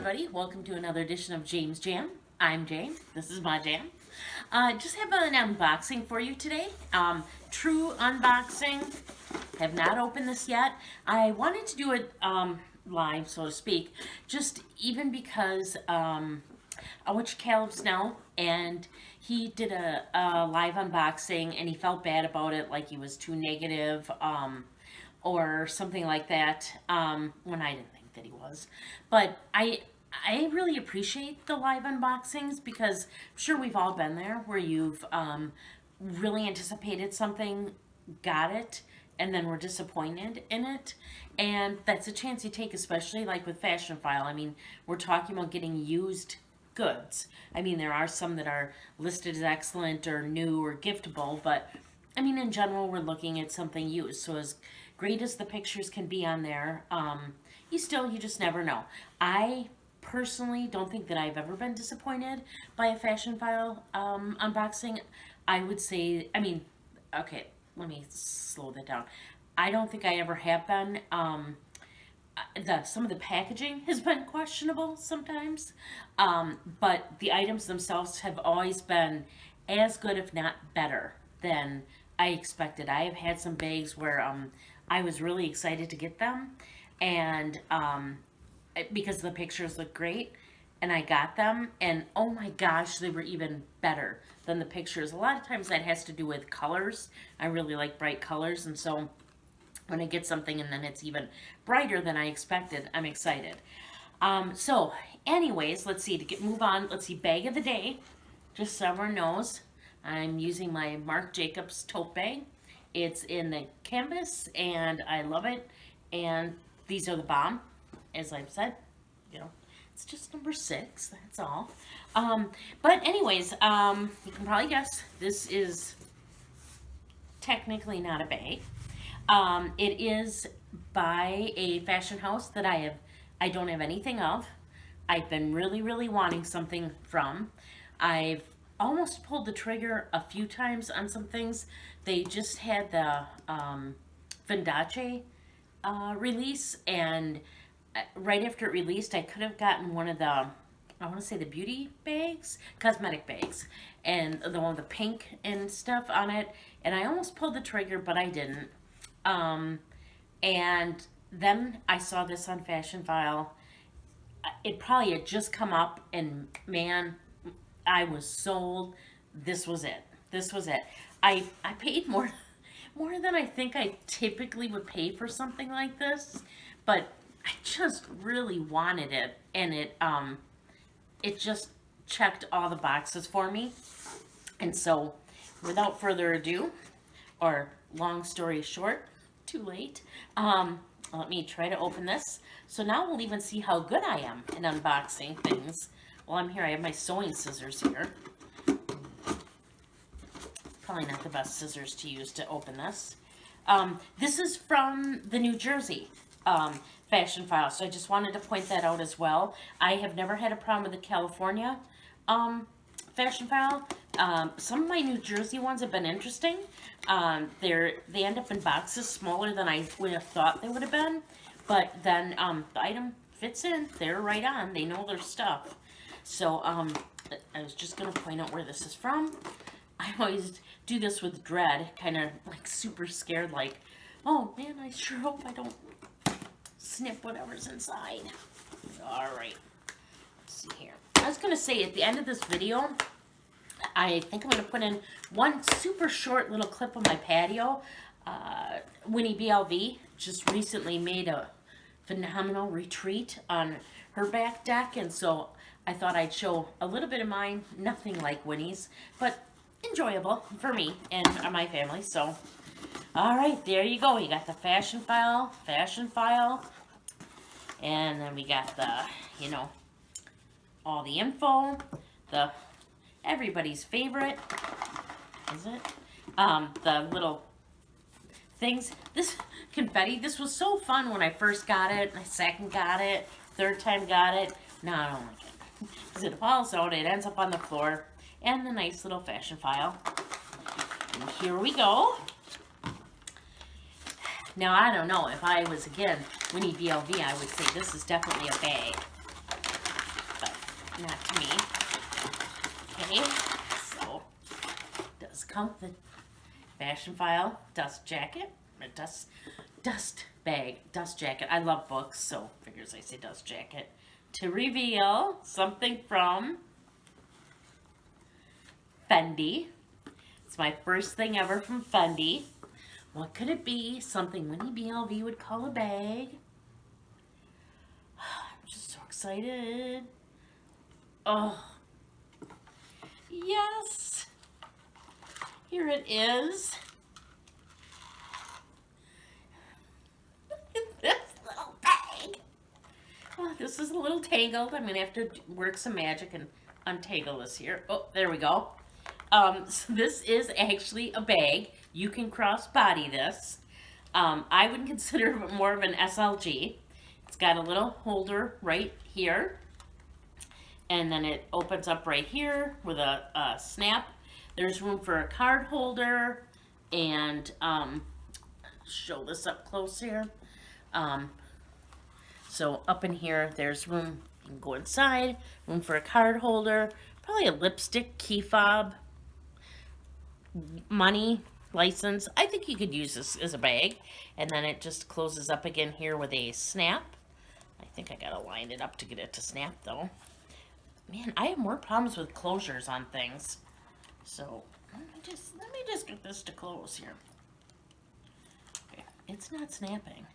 everybody, welcome to another edition of James Jam. I'm Jane, this is my jam. Just have an unboxing for you today. True unboxing. Have not opened this yet. I wanted to do it live, so to speak, just even because I watch Caleb's now, and he did a live unboxing, and he felt bad about it, like he was too negative, or something like that, when I didn't think that he was. But I really appreciate the live unboxings because I'm sure we've all been there where you've really anticipated something, got it, and then were disappointed in it. And that's a chance you take, especially like with Fashionphile. I mean, we're talking about getting used goods. I mean, there are some that are listed as excellent or new or giftable, but I mean, in general, we're looking at something used. So as great as the pictures can be on there, you just never know. I personally don't think that I've ever been disappointed by a Fashionphile unboxing. I would say, okay, let me slow that down. I don't think I ever have been. Some of the packaging has been questionable sometimes, but the items themselves have always been as good, if not better, than I expected. I have had some bags where I was really excited to get them, and because the pictures look great, and I got them, and oh my gosh, they were even better than the pictures. A lot of times that has to do with colors. I really like bright colors, and so when I get something and then it's even brighter than I expected, I'm excited. So anyways, let's see, move on, let's see, bag of the day, just so everyone knows, I'm using my Marc Jacobs tote bag. It's in the canvas, and I love it, and these are the bomb, as I've said, it's just number 6, that's all. But anyways, you can probably guess, this is technically not a bag. It is by a fashion house that I don't have anything of. I've been really wanting something from. I've almost pulled the trigger a few times on some things. They just had the Fendi release, and right after it released, I could have gotten one of the, I want to say the beauty bags, cosmetic bags, and the one with the pink and stuff on it, and I almost pulled the trigger, but I didn't. And then I saw this on Fashionphile. It probably had just come up, and man, I was sold. This was it. This was it. I paid more than I think I typically would pay for something like this, but I just really wanted it, and it just checked all the boxes for me. And so, without further ado, or long story short, too late, let me try to open this. So now we'll even see how good I am in unboxing things. While I'm here, I have my sewing scissors here. Probably not the best scissors to use to open this. This is from the New Jersey Fashionphile, so I just wanted to point that out as well. I have never had a problem with the California Fashionphile. Some of my New Jersey ones have been interesting. They end up in boxes smaller than I would have thought they would have been, but then the item fits in. They're right on. They know their stuff. So I was just going to point out where this is from. I always do this with dread, kind of like super scared, like, oh man, I sure hope I don't snip whatever's inside. Alright, let's see here. I was going to say, at the end of this video, I think I'm going to put in one super short little clip of my patio. Winnie BLV just recently made a phenomenal retreat on her back deck, and so I thought I'd show a little bit of mine. Nothing like Winnie's, but enjoyable for me and my family. So, alright, there you go. You got the Fashionphile, and then we got the, all the info, everybody's favorite, is it? The little things, this confetti, this was so fun when I first got it, my second got it, third time got it. No, I don't like it, because it falls out, it ends up on the floor, and the nice little Fashionphile. And here we go. Now, I don't know, if I was, again, Winnie BLV, I would say this is definitely a bag. not to me. Okay, so it does come with the Fashionphile dust jacket, or dust bag, dust jacket. I love books, so figures I say dust jacket. To reveal something from Fendi. It's my first thing ever from Fendi. What could it be? Something Winnie BLV would call a bag. I'm just so excited. Oh, yes. Here it is. Look at this little bag. Oh, this is a little tangled. I'm going to have to work some magic and untangle this here. Oh, there we go. So this is actually a bag. You can cross-body this. I would consider it more of an SLG. It's got a little holder right here. And then it opens up right here with a snap. There's room for a card holder. And show this up close here. So up in here, there's room. You can go inside. Room for a card holder. Probably a lipstick, key fob, money, license. I think you could use this as a bag. And then it just closes up again here with a snap. I think I gotta line it up to get it to snap though. Man, I have more problems with closures on things. So let me just get this to close here. Okay, it's not snapping.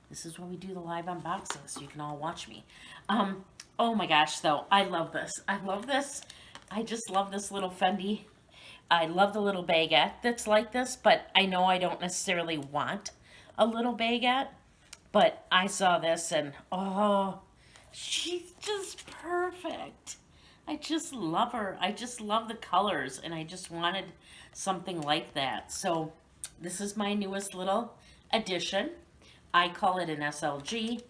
This is when we do the live unboxing, so you can all watch me. Oh my gosh, though, I love this. I love this. I just love this little Fendi. I love the little baguette that's like this, but I know I don't necessarily want a little baguette. But I saw this and, oh, she's just perfect. I just love her. I just love the colors, and I just wanted something like that. So this is my newest little addition. I call it an SLG.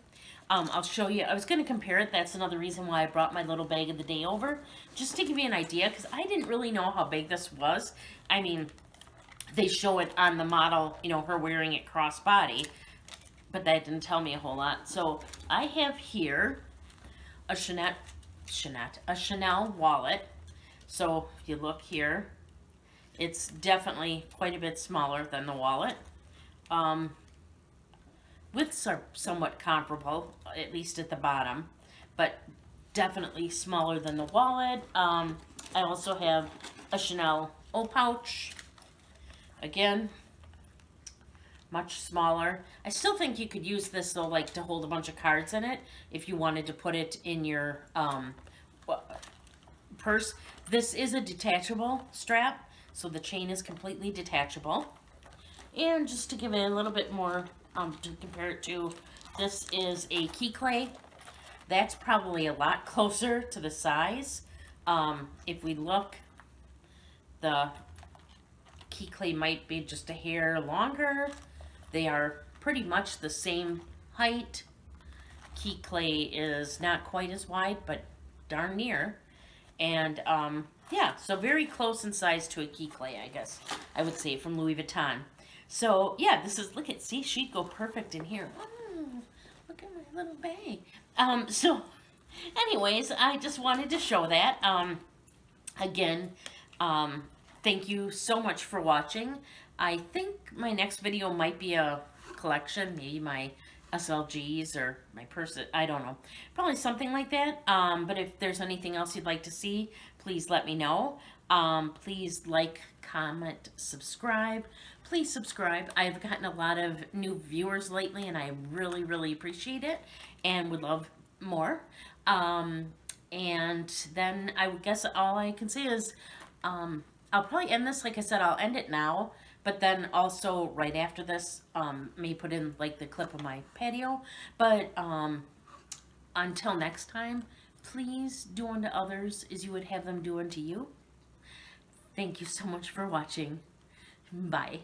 I'll show you. I was going to compare it. That's another reason why I brought my little bag of the day over, just to give you an idea, because I didn't really know how big this was. I mean, they show it on the model, you know, her wearing it crossbody, but that didn't tell me a whole lot. So I have here a Chanel wallet. So if you look here, it's definitely quite a bit smaller than the wallet. Widths are somewhat comparable, at least at the bottom, but definitely smaller than the wallet. I also have a Chanel pouch. Again, much smaller. I still think you could use this though, like to hold a bunch of cards in it if you wanted to put it in your purse. This is a detachable strap, so the chain is completely detachable. And just to give it a little bit more to compare it to, this is a key clay. That's probably a lot closer to the size. If we look, the key clay might be just a hair longer. They are pretty much the same height. Key clay is not quite as wide, but darn near. And yeah, so very close in size to a key clay, I guess I would say, from Louis Vuitton. So yeah, this is, look at, see, she'd go perfect in here. Oh, look at my little bag. So anyways, I just wanted to show that. Again, thank you so much for watching. I think my next video might be a collection, maybe my SLGs or my purse, I don't know. Probably something like that. But if there's anything else you'd like to see, please let me know. Please like, comment, subscribe. Please subscribe. I've gotten a lot of new viewers lately, and I really, really appreciate it and would love more. And then I would guess all I can say is I'll probably end this, like I said, I'll end it now, but then also right after this, may put in like the clip of my patio. But until next time, please do unto others as you would have them do unto you. Thank you so much for watching. Bye.